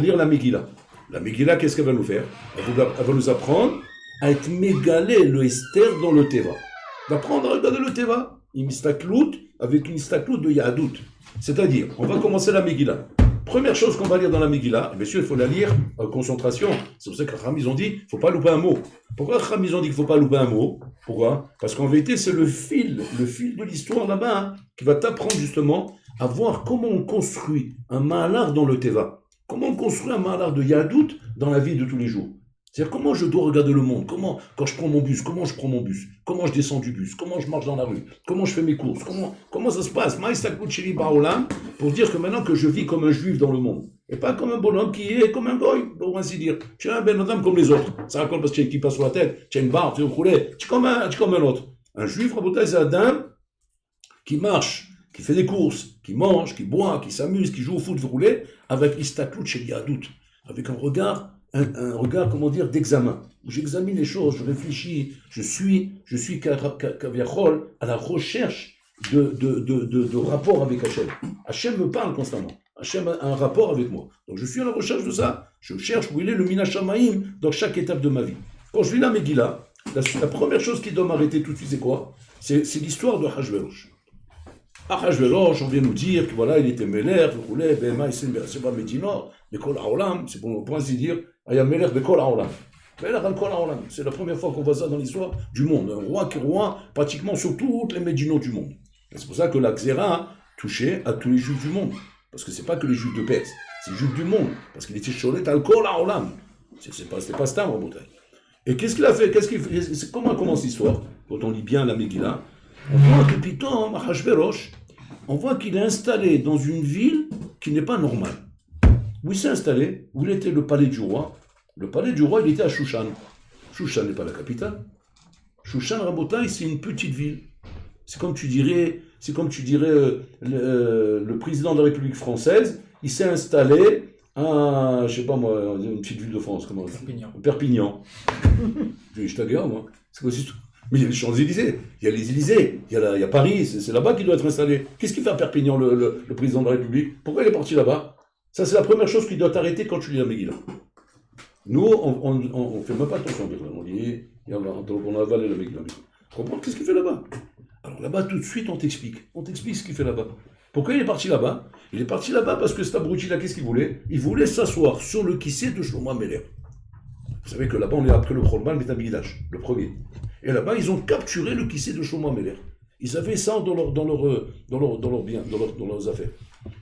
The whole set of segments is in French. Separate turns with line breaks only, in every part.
lire la Megillah. La Megillah, qu'est-ce qu'elle va nous faire? Elle va nous apprendre à être mégalé le Esther dans le Teva. D'apprendre à regarder le Teva. Une istaklout avec une istaklout de Yahadout. C'est-à-dire, on va commencer la Megillah. Première chose qu'on va lire dans la Megillah, bien sûr, il faut la lire en concentration. C'est pour ça que les Chacham, ils ont dit, il ne faut pas louper un mot. Pourquoi les Chacham, ils ont dit qu'il ne faut pas louper un mot? Pourquoi? Parce qu'en vérité, c'est le fil de l'histoire là-bas, hein, qui va t'apprendre justement à voir comment on construit un mahalar dans le Teva. Comment on construit un mahalar de Yahadout dans la vie de tous les jours. C'est-à-dire comment je dois regarder le monde, comment, quand je prends mon bus, comment je prends mon bus, comment je descends du bus, comment je marche dans la rue, comment je fais mes courses, comment ça se passe, pour dire que maintenant que je vis comme un juif dans le monde, et pas comme un bonhomme qui est comme un goy, pour ainsi dire. Tu es un ben homme comme les autres, ça raconte parce que tu as une kippa sur la tête, tu as une barbe, tu es roulé, tu es comme un autre. Un juif, Rabotai, c'est un dame qui marche, qui fait des courses, qui mange, qui boit, qui s'amuse, qui joue au foot, roulé, avec istaklout chez Yahadout, avec un regard, comment dire, d'examen. J'examine les choses, je réfléchis, je suis kaviachol à la recherche de rapport avec Hachem. Hachem me parle constamment. Hachem a un rapport avec moi. Donc je suis à la recherche de ça. Je cherche où il est le Minashamaim dans chaque étape de ma vie. Quand je lis la Megillah, la première chose qui doit m'arrêter tout de suite, c'est quoi? C'est l'histoire de Hachvérosh. Hachvérosh, on vient nous dire que voilà, il était Meler, il roulait, Bema, c'est pas Médinor, mais Kol Haolam, c'est pour ainsi dire, il y a Meler de Kol Haolam. Meler de Kol Haolam, c'est la première fois qu'on voit ça dans l'histoire du monde. Un roi qui est roi pratiquement sur toutes les Médinos du monde. Et c'est pour ça que la Xéra touchait à tous les juifs du monde. Parce que c'est pas que les juifs de Perse, c'est les juifs du monde. Parce qu'il était Sholet al Kol Haolam. C'était pas Stam en bouteille. Et qu'est-ce qu'il a fait? Comment commence l'histoire? Quand on lit bien la Megillah, on voit que Pitom, Hachvérosh, on voit qu'il est installé dans une ville qui n'est pas normale. Où il s'est installé, où il était le palais du roi. Le palais du roi, il était à Shushan. Shushan n'est pas la capitale. Shushan, Rabotai, c'est une petite ville. C'est comme tu dirais le président de la République française, il s'est installé à, je sais pas moi, une petite ville de France, comment? Perpignan. Je t'agarde, moi. C'est quoi cette... Mais il y a les Champs-Élysées, il y a les Élysées, il y a Paris, c'est là-bas qu'il doit être installé. Qu'est-ce qu'il fait à Perpignan, le président de la République? Pourquoi il est parti là-bas? Ça, c'est la première chose qui doit t'arrêter quand tu lis la Megillah. Nous, on ne fait même pas attention. On lit, on a avalé la Megillah. Comprends qu'est-ce qu'il fait là-bas? Alors là-bas, tout de suite, on t'explique. On t'explique ce qu'il fait là-bas. Pourquoi il est parti là-bas? Il est parti là-bas parce que cet abruti-là, qu'est-ce qu'il voulait? Il voulait s'asseoir sur le kissé de Shlomo Ameler. Vous savez que là-bas, on est après le Khorban Beit HaMikdash, le premier. Et là-bas, ils ont capturé le kissé de Shlomo Ameler. Ils avaient ça dans leurs biens, dans leurs affaires.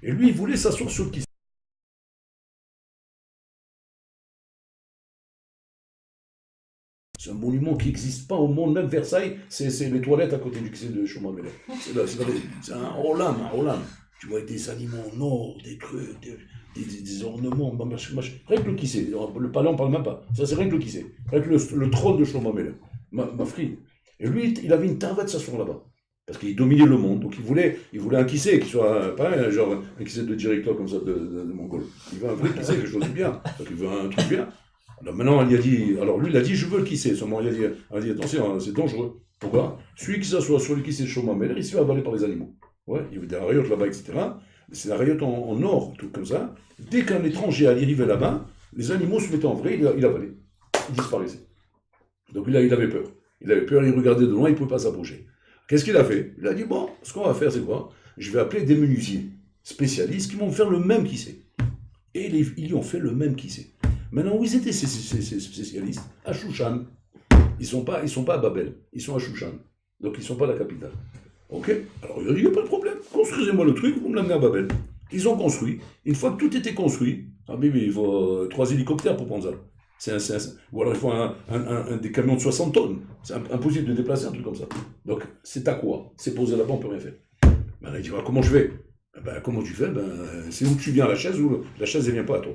Et lui, il voulait s'asseoir sur le kissé. C'est un monument qui n'existe pas au monde, même Versailles, c'est les toilettes à côté du kissé de Shlomo Ameler. C'est un olam. Tu vois des animaux en or, des trucs, des ornements, rien que le kissé. Le palais, on ne parle même pas. Ça, c'est rien que le kissé. Rien que le trône de Shlomo Ameler. Ma frime. Et lui, il avait une tarvette de s'asseoir là-bas. Parce qu'il dominait le monde. Donc il voulait un kissé qui soit pas un kissé de directeur comme ça de Mongol. Il veut un vrai kissé, quelque chose de bien. Donc il veut un truc bien. Alors maintenant, lui, il a dit, je veux le kissé. Seulement, il a dit, attention, c'est dangereux. Pourquoi? Celui qui s'assoit sur le kissé de Shlomo Ameler, il se fait avaler par les animaux. Ouais, il y avait des rayottes là-bas, etc. Mais c'est la rayotte en or, tout comme ça. Dès qu'un étranger arrivait là-bas, les animaux se mettaient en vrai, il avalait. Il disparaissait. Donc il avait peur. Il avait peur, il regardait de loin, il ne pouvait pas s'approcher. Qu'est-ce qu'il a fait? Il a dit, bon, ce qu'on va faire, c'est quoi? Je vais appeler des menuisiers spécialistes qui vont faire le même kissé. Et ils lui ont fait le même kissé. Maintenant, où ils étaient ces spécialistes? À Shushan. Ils sont pas à Babel, ils sont à Shushan. Donc ils ne sont pas à la capitale. Ok? Alors il a dit, il n'y a pas de problème, construisez-moi le truc, vous me l'amenez à Babel. Ils ont construit. Une fois que tout était construit, il faut 3 hélicoptères pour prendre ça. Ou alors il faut des camions de 60 tonnes. C'est impossible de déplacer un truc comme ça. Donc c'est à quoi? C'est posé là-bas, on ne peut rien faire. Il dit, comment je fais? Comment tu fais? C'est où tu viens à la chaise, ou la chaise ne vient pas à toi.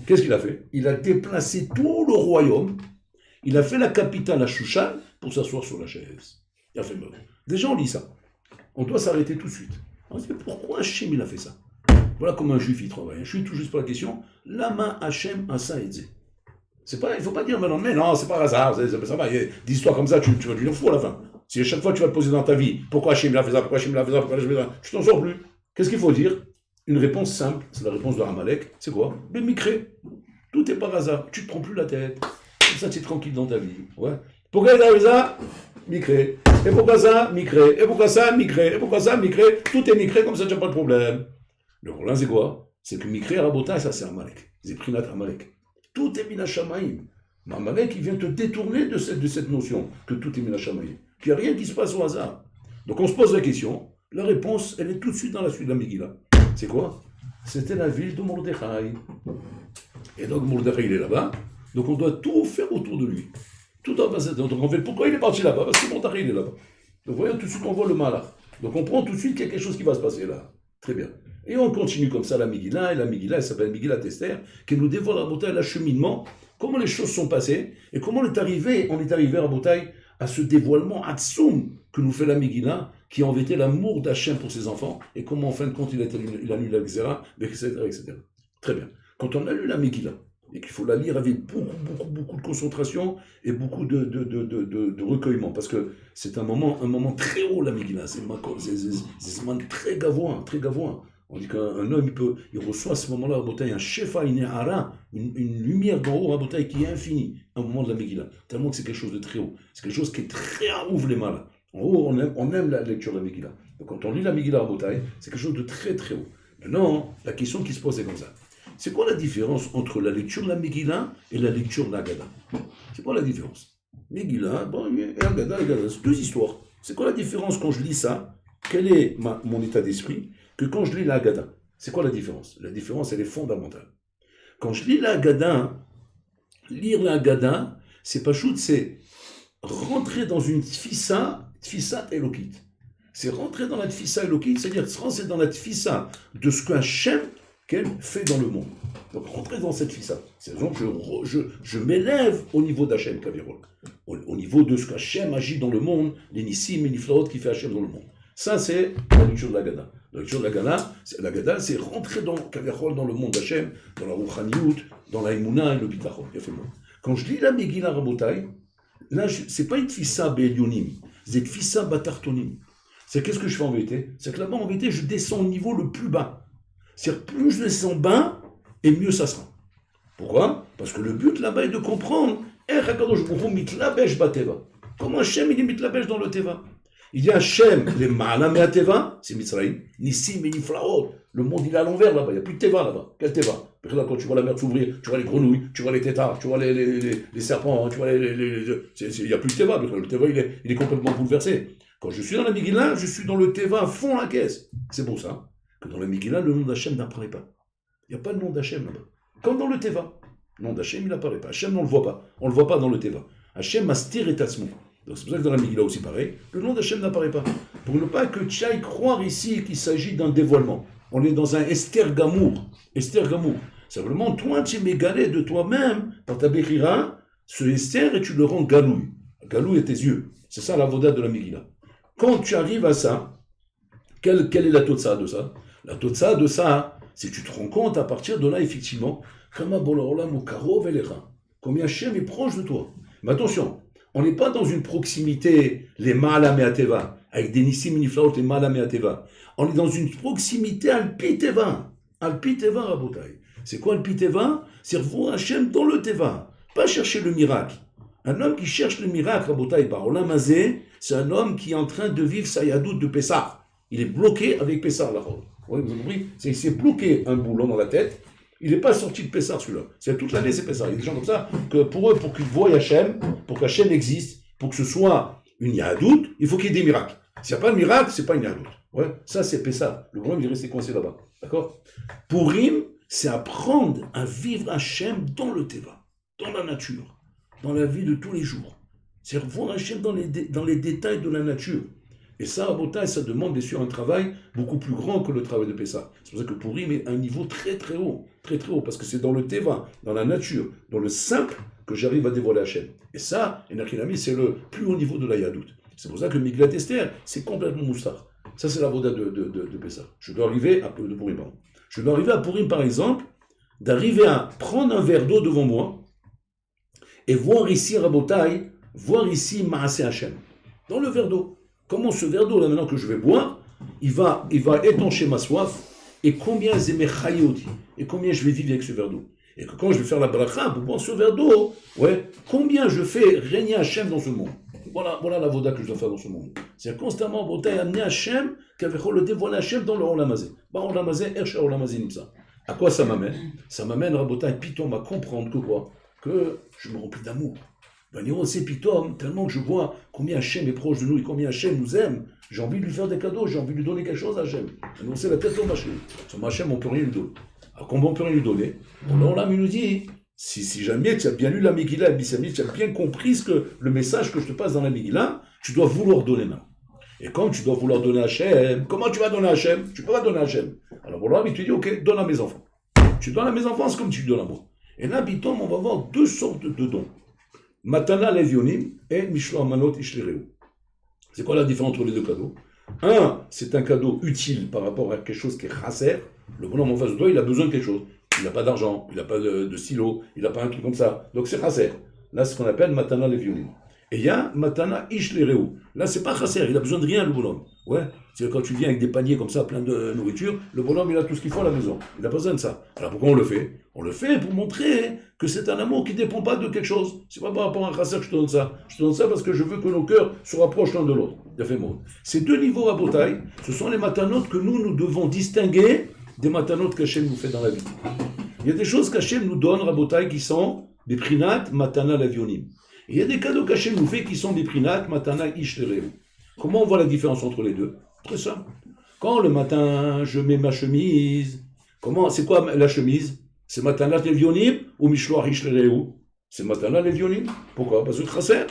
Qu'est-ce qu'il a fait? Il a déplacé tout le royaume. Il a fait la capitale à Shushan pour s'asseoir sur la chaise. Il a fait meurtre. Déjà, on lit ça. On doit s'arrêter tout de suite. On se dit, pourquoi Hachem il a fait ça? Voilà comment un juif il travaille. Je suis tout juste pour la question. Lama Hachem asa et zé. Il ne faut pas dire maintenant, mais non, c'est pas hasard, ça va. Il y a des histoires comme ça, tu vas devenir fou à la fin. Si à chaque fois tu vas te poser dans ta vie, pourquoi Hachem il a fait ça, pourquoi Hachem il a fait ça, pourquoi Hachem il a fait ça, tu t'en sors plus. Qu'est-ce qu'il faut dire? Une réponse simple, c'est la réponse de Amalek. C'est quoi? Le micré. tout est par hasard. Tu te prends plus la tête. Comme ça, tu es tranquille dans ta vie. Ouais. Pourquoi il a ça? Micré. Et pourquoi ça? Micré. Et pourquoi ça? Micré. Et pourquoi ça? Micré. Tout est micré, comme ça, tu n'as pas de problème. Le problème, c'est quoi? C'est que micré, Rabotai, ça, c'est Amalek. C'est Prinat Amalek. Tout est Minashamaïm. Amalek, il vient te détourner de cette notion que tout est Minashamaïm. Qu'il n'y a rien qui se passe au hasard. Donc, on se pose la question. La réponse, elle est tout de suite dans la suite de la Megillah. C'est quoi? C'était la ville de Mordechai. Et donc, Mordechai, il est là-bas. Donc, on doit tout faire autour de lui. Tout en bas. Donc, en fait, pourquoi il est parti là-bas? Parce que Mordechai, il est là-bas. Donc, voyons, tout de suite, on voit le malach. Donc, on prend tout de suite quelque chose qui va se passer là. Très bien. Et on continue comme ça la Megillah. Et la Megillah, elle s'appelle Megillah Esther, qui nous dévoile à Rabotai l'acheminement, comment les choses sont passées, et comment on est arrivé à Rabotai à ce dévoilement Hatsoum que nous fait la Megillah, qui a envêté l'amour d'Hachem pour ses enfants, et comment en fin de compte il a lu la Xéra, etc., etc. Très bien. Quand on a lu la Megillah, et qu'il faut la lire avec beaucoup de concentration et beaucoup de recueillement, parce que c'est un moment très haut, la Megillah, c'est un moment très gavoin, très gavoin. On dit qu'un homme, il reçoit à ce moment-là, un shefa, une lumière d'en haut, qui est infinie, à un moment de la Megillah. Tellement que c'est quelque chose de très haut. C'est quelque chose qui est très ouvre les malins. En haut, on aime la lecture de la Megillah. Donc quand on lit la Megillah c'est quelque chose de très très haut. Maintenant, la question qui se pose est comme ça. C'est quoi la différence entre la lecture de la Megillah et la lecture de l'Agada? C'est quoi la différence? Megillah, et Agada, c'est deux histoires. C'est quoi la différence quand je lis ça? Quel est mon état d'esprit que quand je lis la Haggadah? C'est quoi la différence? La différence, elle est fondamentale. Quand je lis la Haggadah, lire la Haggadah, c'est pas chouette, c'est rentrer dans une tfissa élokite. C'est rentrer dans la tfissa élokite, c'est-à-dire rentrer dans la tfissa de ce qu'Hachem qu'elle fait dans le monde. Donc rentrer dans cette tfissa. C'est donc je m'élève au niveau d'Hachem, Kavirol. Au niveau de ce qu'Hachem agit dans le monde, les nissim et niflaot qui fait Hachem dans le monde. Ça, c'est la lecture de l'Agada. La lecture de l'Agada, c'est rentrer dans le monde d'Hachem, dans la Rouchaniout, dans la Emouna et le Bitachon. Quand je lis la Megillah Rabotai, là, c'est pas une tfissa be'elyonim, c'est une tfissa batartonim. C'est qu'est-ce que je fais en vérité? C'est que là-bas, en vérité, je descends au niveau le plus bas. C'est-à-dire, plus je descends bas, et mieux ça sera. Pourquoi? Parce que le but là-bas est de comprendre comment Hachem il est mitlabesh dans le Teva. Il y a Hachem, les Ma'alam et Teva, c'est Mitzrayim, Nissim et Niflaot. Le monde il est à l'envers là-bas, il n'y a plus de Teva là-bas. Quel Teva? Là, quand tu vois la mer s'ouvrir, tu vois les grenouilles, tu vois les tétards, tu vois les serpents, tu vois il n'y a plus de Teva. Le Teva il est complètement bouleversé. Quand je suis dans la Megillah, je suis dans le Teva à fond la caisse. C'est pour ça que dans la Megillah, le nom d'Hachem n'apparaît pas. Il n'y a pas de nom d'Hachem là-bas. Comme dans le Teva. Le nom d'Hachem, il n'apparaît pas. Hachem, on ne le voit pas. On ne le voit pas dans le Teva. Hachem mastir et tasmou. Donc c'est pour ça que dans la Megillah aussi pareil, le nom d'Hachem n'apparaît pas. Pour ne pas que tu ailles croire ici qu'il s'agit d'un dévoilement. On est dans un Esther Gamour. Esther Gamour. Simplement, toi, tu es mégalé de toi-même, dans ta Bechira, ce Esther, et tu le rends galouille. Galouille est tes yeux. C'est ça la voda de la Megillah. Quand tu arrives à ça, quelle est la totsa de ça? La totsa de ça, c'est que tu te rends compte à partir de là, effectivement, combien Hachem est proche de toi. Mais attention, on n'est pas dans une proximité, les Ma'alam et Ateva, avec des Nissim Niflaot, les Ma'alam et Ateva. On est dans une proximité Alpi-Teva. Alpi-Teva, Rabotai. C'est quoi Alpi-Teva? C'est voir Hachem dans le Teva. Pas chercher le miracle. Un homme qui cherche le miracle, Rabotai, par Olam Hazé, c'est un homme qui est en train de vivre sa yadout de Pessah. Il est bloqué avec Pessah, là. Vous avez compris? Il s'est bloqué un boulon dans la tête. Il n'est pas sorti de Pessah, celui-là. C'est toute l'année, c'est Pessah. Il y a des gens comme ça, que pour eux, pour qu'ils voient Hachem, pour qu'Hachem existe, pour que ce soit une yadout, il faut qu'il y ait des miracles. S'il n'y a pas de miracle, c'est pas une yadout. Ouais, ça, c'est Pessah. Le problème, il est resté coincé là-bas. D'accord? Purim, c'est apprendre à vivre Hachem dans le Teva, dans la nature, dans la vie de tous les jours. C'est voir Hachem dans les détails de la nature. Et ça, à Botaï, ça demande bien sûr un travail beaucoup plus grand que le travail de Pessah. C'est pour ça que Purim est un niveau très très haut, parce que c'est dans le Teva, dans la nature, dans le simple, que j'arrive à dévoiler Hachem. Et ça, Enachinami, c'est le plus haut niveau de la Yadout. C'est pour ça que Megillat Esther, c'est complètement moustar. Ça, c'est la voda de Pessah. Je dois arriver à Purim, pardon. Je dois arriver à Purim, par exemple, d'arriver à prendre un verre d'eau devant moi et voir ici Rabotai, voir ici Maaseh Hachem, dans le verre d'eau. Comment ce verre d'eau, là, maintenant que je vais boire, il va étancher ma soif, et combien et combien je vais vivre avec ce verre d'eau. Et que quand je vais faire la bracha pour boire ce verre d'eau, ouais, combien je fais régner Hachem dans ce monde. Voilà la voda que je dois faire dans ce monde. C'est constamment Botaï amener Hachem, qu'avec le dévoiler Hachem dans le Olamazé. Olamazé, Ercha Olamazé Nimsa. À quoi ça m'amène? Ça m'amène, Rabotai, Pitom, à comprendre que quoi? Que je me remplis d'amour. C'est Pitom, tellement que je vois combien Hachem est proche de nous et combien Hachem nous aime. J'ai envie de lui faire des cadeaux, j'ai envie de lui donner quelque chose à Hachem. C'est la tête au Hachem. Sur Hachem, on ne peut rien lui donner. Alors, comment on peut rien lui donner? Là, il nous dit, si jamais tu as bien lu la Megillah, tu as bien compris le message que je te passe dans la Megillah, tu dois vouloir donner maintenant. Et quand tu dois vouloir donner à Hachem, comment tu vas donner à Hachem? Tu ne peux pas donner à Hachem. Alors voilà, il te dit, ok, donne à mes enfants. Tu donnes à mes enfants, c'est comme tu donnes à moi. Et là, Bitom, on va voir deux sortes de dons. Matana Levionim et Mishloach Manot Ishlireu. C'est quoi la différence entre les deux cadeaux? Un, c'est un cadeau utile par rapport à quelque chose qui est chasser. Le bonhomme en face de toi, il a besoin de quelque chose. Il n'a pas d'argent, il n'a pas de stylo, il n'a pas un truc comme ça. Donc c'est chasser. Là, c'est ce qu'on appelle Matana Levionim. Et il y a Matana Ishlireu. Là, c'est pas chasser, il a besoin de rien, le bonhomme. Ouais, c'est quand tu viens avec des paniers comme ça, plein de nourriture, le bonhomme, il a tout ce qu'il faut à la maison. Il n'a pas besoin de ça. Alors pourquoi on le fait? On le fait pour montrer que c'est un amour qui ne dépend pas de quelque chose. C'est pas par rapport à un chasser que je te donne ça. Je te donne ça parce que je veux que nos cœurs se rapprochent l'un de l'autre. Il a fait mot. Ces deux niveaux à Botaï, ce sont les matanotes que nous devons distinguer des matanotes qu'Hachem nous fait dans la vie. Il y a des choses qu'Hachem nous donne, Rabotai, qui sont des prinat, matana, lavionim. Et il y a des cadeaux qu'Hachem nous fait qui sont des prinat, matana, ishtereu. Comment on voit la différence entre les deux? Très simple. Quand le matin, je mets ma chemise, c'est quoi la chemise? C'est matana, levionim ou mishloach ishtereu? C'est matana, levionim. Pourquoi? Parce que chasser,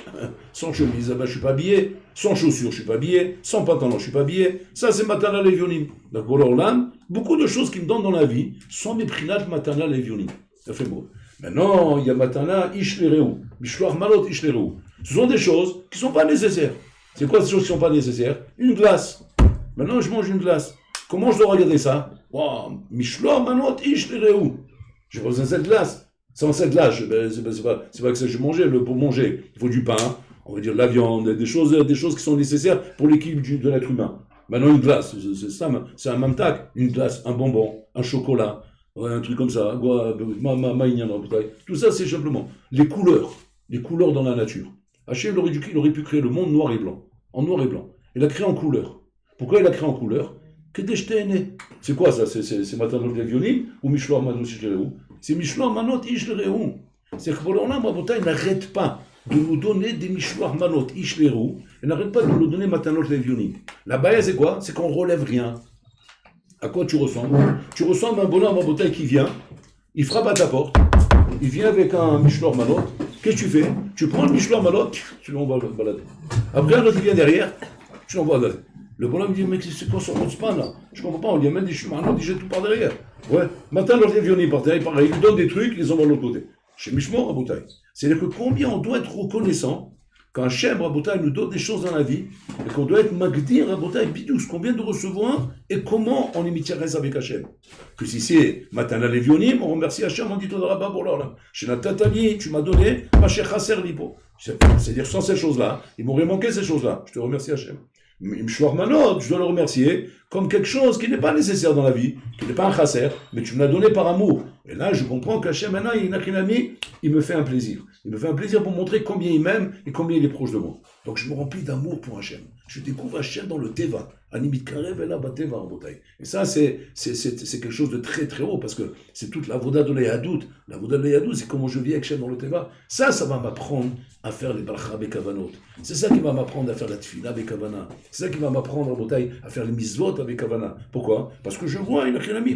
sans chemise, je ne suis pas habillé. Sans chaussures, je ne suis pas habillé. Sans pantalon, je ne suis pas habillé. Ça, c'est matana, levionim. Donc, pour l'Olam, beaucoup de choses qui me donnent dans la vie sont mes prinat, matana, levionim. Ça fait beau. Maintenant, il y a matana, ishlereu, mishloach malot ishlereu. Ce sont des choses qui ne sont pas nécessaires. C'est quoi ces choses qui ne sont pas nécessaires? Une glace. Maintenant, je mange une glace. Comment je dois regarder ça? Wow, mishloach malot ishlereu. J'ai pas besoin de cette glace. Sans cette glace, c'est pas que ça je mangeais. Pour manger, il faut du pain, on va dire de la viande, des choses qui sont nécessaires pour l'équilibre de l'être humain. Maintenant, une glace, c'est un mamtak. Une glace, un bonbon, un chocolat. Ouais, un truc comme ça, tout ça c'est simplement les couleurs dans la nature. Hachem il aurait pu créer le monde noir et blanc, en noir et blanc. Il a créé en couleur. Pourquoi il a créé en couleur? C'est quoi ça? C'est Matanot Levionim ou Mishloach Manot Ishlereu? C'est Mishloach Manot Ishlereu. C'est que pour il n'arrête pas de nous donner des Mishloach Manot Ishlereu, il n'arrête pas de nous donner Matanot Levionim. La base c'est quoi? C'est qu'on ne relève rien. À quoi tu ressembles? Tu ressembles à un bonhomme en bouteille qui vient, il frappe à ta porte, il vient avec un Mishloach Manot. Qu'est-ce que tu fais? Tu prends le Mishloach Manot, tu l'envoies balader. Après, un autre qui vient derrière, tu l'envoies balader. Le bonhomme dit, mec, c'est quoi ce pain là? Je comprends pas, on lui amène des Mishloach Manot, il jette tout par derrière. Ouais, maintenant, l'autre vient par derrière, pareil, il donne des trucs, ils les envoient de l'autre côté. Chez Mishloach à bouteille. C'est-à-dire que combien on doit être reconnaissant quand Hachem Rabotai nous donne des choses dans la vie, et qu'on doit être magdir Rabotai bidou, ce qu'on vient de recevoir, et comment on est mityares avec Hachem. Que si c'est Matana Levionim, on remercie Hachem, on dit Toda Rabba pour l'or. Chez la Tatali, tu m'as donné, ma chère Chasser Lipo. C'est-à-dire, sans ces choses-là, il m'aurait manqué ces choses-là. Je te remercie Hachem. Mishloach Manot, je dois le remercier comme quelque chose qui n'est pas nécessaire dans la vie, qui n'est pas un chasser, mais tu me l'as donné par amour. Et là, je comprends qu'Hachem, maintenant, il me fait un plaisir. Il me fait un plaisir pour montrer combien il m'aime et combien il est proche de moi. Donc je me remplis d'amour pour Hachem. Je découvre Hachem dans le Teva. Animit Karev et là, Bateva en bataille. Et ça, c'est quelque chose de très très haut, parce que c'est toute la voda de l'Eyadout. La voda de l'Eyadout, c'est comment je vis avec Hachem dans le Teva. Ça va m'apprendre à faire les Barcha Bekavanot. C'est ça qui va m'apprendre à faire la Tfila Bekavana. C'est ça qui va m'apprendre en bataille à faire les Mitzvot avec Kavana. Pourquoi? Parce que je vois,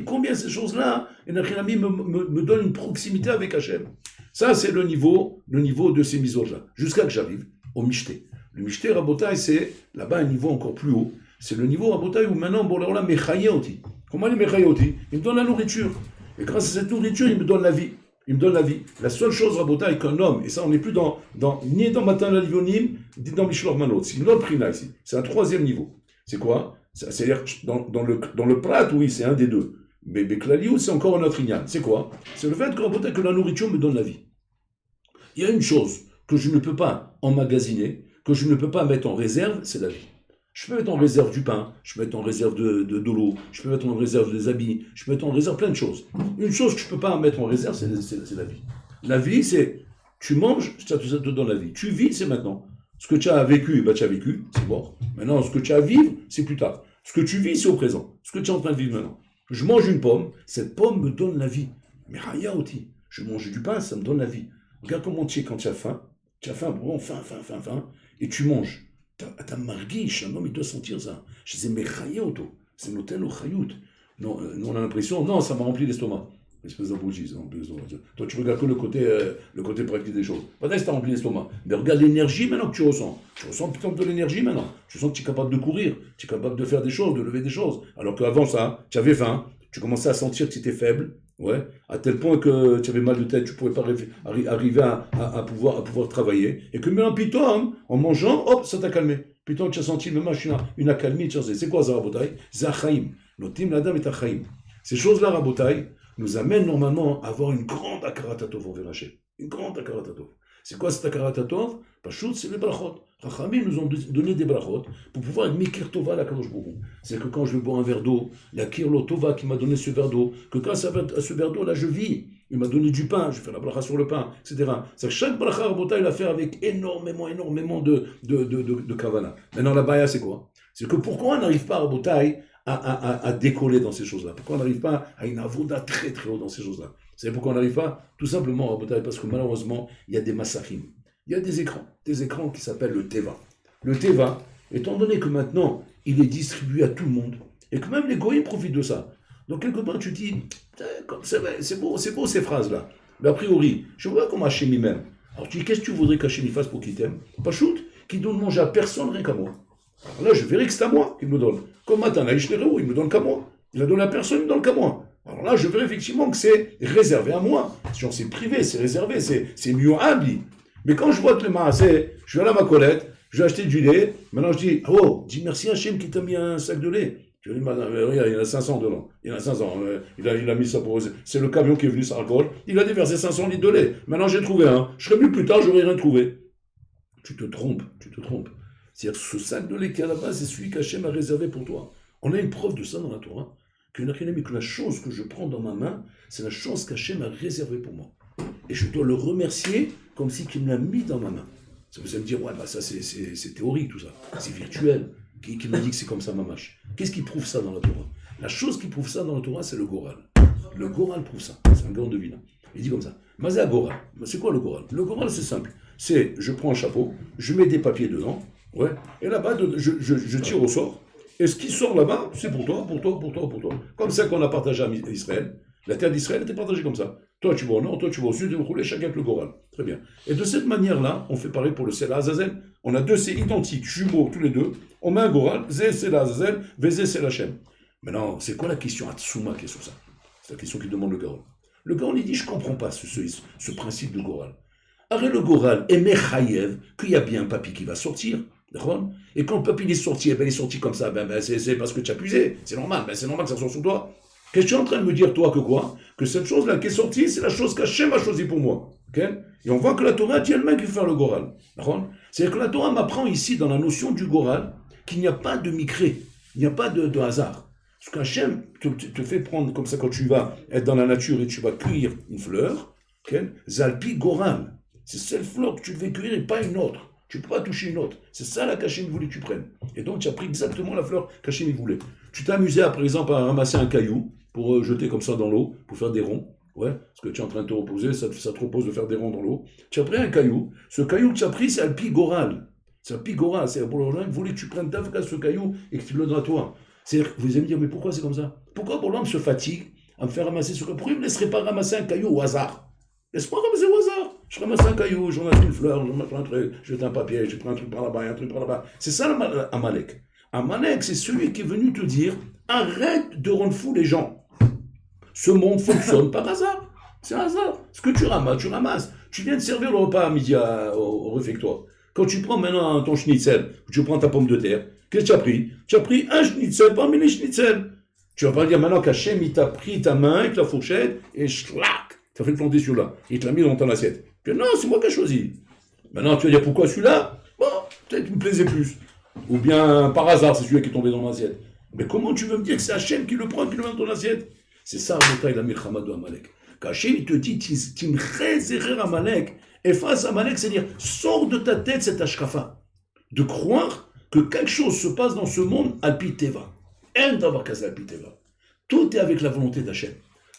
combien ces choses-là, Enachinami me donne une proximité avec Hachem. Ça, c'est le niveau de ces mitzvot-là. Jusqu'à que j'arrive au Mishté. Le Mishté, Rabotai, c'est là-bas un niveau encore plus haut. C'est le niveau, Rabotai, où maintenant, Borla Mechayoti. Comment il Mechayoti? Il me donne la nourriture. Et grâce à cette nourriture, il me donne la vie. Il me donne la vie. La seule chose, Rabotai, qu'un homme, et ça, on n'est plus ni dans Matan Lavionim, ni dans Mishloach Manot. C'est une autre prina ici. C'est un troisième niveau. C'est quoi? C'est-à-dire, dans le prat, oui, c'est un des deux. Mais Beklaliou, c'est encore un autre ignan. C'est quoi? C'est le fait que la nourriture me donne la vie. Il y a une chose que je ne peux pas emmagasiner, que je ne peux pas mettre en réserve, c'est la vie. Je peux mettre en réserve du pain, je peux mettre en réserve de l'eau, je peux mettre en réserve des habits, je peux mettre en réserve plein de choses. Une chose que je ne peux pas mettre en réserve, c'est la vie. La vie, c'est, tu manges, ça te donne la vie. Tu vis, c'est maintenant. Ce que tu as vécu, tu as vécu, c'est mort. Maintenant, ce que tu as à vivre, c'est plus tard. Ce que tu vis, c'est au présent. Ce que tu es en train de vivre maintenant. Je mange une pomme, cette pomme me donne la vie. Mais rien aussi. Je mange du pain, ça me donne la vie. Regarde comment tu es quand tu as faim. Tu as faim, bon, faim, et tu manges. T'as marguiche, un homme il doit sentir ça. Je disais, mais chayoto, c'est l'hôtel au chayout. Non, nous on a l'impression, non, ça m'a rempli l'estomac. Espèce d'abruti, ça remplit l'estomac. Toi tu regardes que le côté pratique des choses. Peut-être que ça rempli l'estomac. Mais regarde l'énergie maintenant que tu ressens. Tu ressens putain de l'énergie maintenant. Tu sens que tu es capable de courir, tu es capable de faire des choses, de lever des choses. Alors qu'avant ça, tu avais faim, tu commençais à sentir que tu étais faible. Ouais, à tel point que tu avais mal de tête, tu ne pouvais pas arriver à pouvoir travailler. Et que maintenant, pitom, en mangeant, hop, ça t'a calmé. Pitom, tu as senti même une accalmie. C'est quoi ça, Rabotai? C'est Achaïm. Notim, la dame est Achaïm. Ces choses-là, Rabotai, nous amènent normalement à avoir une grande akaratatov envers Hachem. Une grande akaratatov. C'est quoi cette akaratatov? Pachout, c'est les brachot. Rachamim nous ont donné des brachot pour pouvoir être mikir tova la kadosh bourou. C'est que quand je vais boire un verre d'eau, la kirlo tova qui m'a donné ce verre d'eau, que grâce à ce verre d'eau, là, je vis. Il m'a donné du pain, je fais la bracha sur le pain, etc. C'est que chaque bracha, Rabota, il a fait avec énormément de kavana. Maintenant, la baya, c'est quoi? C'est que pourquoi on n'arrive pas, Rabota, à décoller dans ces choses-là? Pourquoi on n'arrive pas à une avoda très très haut dans ces choses-là? Vous savez pourquoi on n'arrive pas? Tout simplement, Rabota, parce que malheureusement, il y a des massachim. Il y a des écrans qui s'appellent le Teva. Le Teva, étant donné que maintenant, il est distribué à tout le monde, et que même les goïms profitent de ça. Donc, quelque part, tu dis, c'est beau ces phrases-là. Mais a priori, je vois comment Hachem il m'aime. Alors, tu dis, qu'est-ce que tu voudrais qu'Hachem fasse pour qu'il t'aime? Pas shoot, qu'il donne manger à personne, rien qu'à moi. Alors là, je verrai que c'est à moi qu'il me donne. Comme Matan, il me donne qu'à moi. Il a donné à personne, il me donne qu'à moi. Alors là, je verrai effectivement que c'est réservé à moi. C'est privé, c'est réservé, c'est mieux habillé. Mais quand je vois que le maasé, je vais à ma collette, je vais acheter du lait, maintenant je dis, oh, dis merci Hachem qui t'a mis un sac de lait. Je dis, madame, regarde, il a 500 dedans. Il a 500, il a mis ça pour... C'est le camion qui est venu sans alcool, il a déversé 500 litres de lait. Maintenant j'ai trouvé un. Je serai venu plus tard, j'aurais rien trouvé. Tu te trompes. C'est-à-dire ce sac de lait qui est à la base, c'est celui qu'Hachem a réservé pour toi. On a une preuve de ça dans la Torah, que la chose que je prends dans ma main, c'est la chose qu'Hachem a réservée pour moi. Et je dois le remercier comme si qu'il me l'a mis dans ma main. Ça vous allez me dire, ouais, bah ça c'est théorique tout ça, c'est virtuel. Qui me dit que c'est comme ça, mamache? Qu'est-ce qui prouve ça dans la Torah? La chose qui prouve ça dans la Torah, c'est le Goral. Le Goral prouve ça, c'est un grand devinant. Il dit comme ça, Mazé à Goral. C'est quoi le Goral? Le Goral, c'est simple. C'est, je prends un chapeau, je mets des papiers dedans, ouais, et là-bas, je tire au sort, et ce qui sort là-bas, c'est pour toi. Comme ça qu'on a partagé à Israël. La terre d'Israël était partagée comme ça. Toi, tu vas au nord, toi, tu vas au sud, et vous roulez chacun avec le Goral. Très bien. Et de cette manière-là, on fait pareil pour le Sela Azazel. On a deux C identiques, jumeaux tous les deux. On met un Goral, Zé Sela Azazel, Vézé Sela Shem. Maintenant, c'est quoi la question Hatsuma qui est sur ça? C'est la question qui demande le Gaon. Le Gaon, il dit, je ne comprends pas ce principe de Goral. Arrête le Goral, et Mechayev, qu'il y a bien un papier qui va sortir. D'accord? Et quand le papier est sorti, il est sorti comme ça, c'est parce que tu as puisé. C'est normal, c'est normal que ça sorte sur toi. Qu'est-ce que tu es en train de me dire, toi, que quoi? Que cette chose-là qui est sortie, c'est la chose qu'Hachem a choisie pour moi. Okay? Et on voit que la Torah dit elle-même qu'il faut faire le Goral. C'est-à-dire que la Torah m'apprend ici, dans la notion du Goral, qu'il n'y a pas de micré, il n'y a pas de hasard. Parce qu'Hachem te fait prendre, comme ça, quand tu vas être dans la nature et tu vas cueillir une fleur, okay? Zalpi Goral. C'est cette fleur que tu devais cueillir et pas une autre. Tu ne peux pas toucher une autre. C'est ça là qu'Hachem voulait que tu prennes. Et donc tu as pris exactement la fleur qu'Hachem voulait. Tu t'amusais, par exemple, à ramasser un caillou pour jeter comme ça dans l'eau, pour faire des ronds. Ouais, parce que tu es en train de te reposer, ça te repose de faire des ronds dans l'eau. Tu as pris un caillou. Ce caillou que tu as pris, c'est Alpi Goral. C'est Alpi Goral. C'est pour l'homme, il voulait que tu prennes ce caillou et que tu le donnes à toi. C'est-à-dire, vous allez me dire, mais pourquoi c'est comme ça? Pourquoi pour l'homme se fatigue à me faire ramasser ce caillou? Pourquoi il ne me laisserait pas ramasser un caillou au hasard? Laisse-moi ramasser au hasard. Je ramasse un caillou, je ramasse une fleur, je ramasse un truc, je jette un papier, je prends un truc par là-bas, un truc par là-bas. C'est ça Amalek. Amalek, c'est celui qui est venu te dire, arrête de rendre fou les gens. Ce monde fonctionne par hasard. C'est un hasard. Ce que tu ramasses, tu ramasses. Tu viens de servir le repas à midi au réfectoire. Quand tu prends maintenant ton schnitzel, tu prends ta pomme de terre, qu'est-ce que tu as pris? Tu as pris un schnitzel parmi les schnitzels. Tu vas pas dire maintenant qu'Hachem, il t'a pris ta main avec la fourchette et schlac, tu as fait planter celui-là. Il te l'a mis dans ton assiette. Puis non, c'est moi qui ai choisi. Maintenant, tu vas dire pourquoi celui-là? Bon, peut-être qu'il me plaisait plus. Ou bien par hasard, c'est celui qui est tombé dans l'assiette. Mais comment tu veux me dire que c'est Hachem qui le prend, qui le met dans ton assiette? C'est ça, la milchama de Amalek. Quand Hachem, il te dit, Timchez Zerer Amalek, efface Amalek, c'est-à-dire, sors de ta tête cette ashkafa. De croire que quelque chose se passe dans ce monde à Piteva. En d'avoir casé à Piteva. Tout est avec la volonté d'Hachem.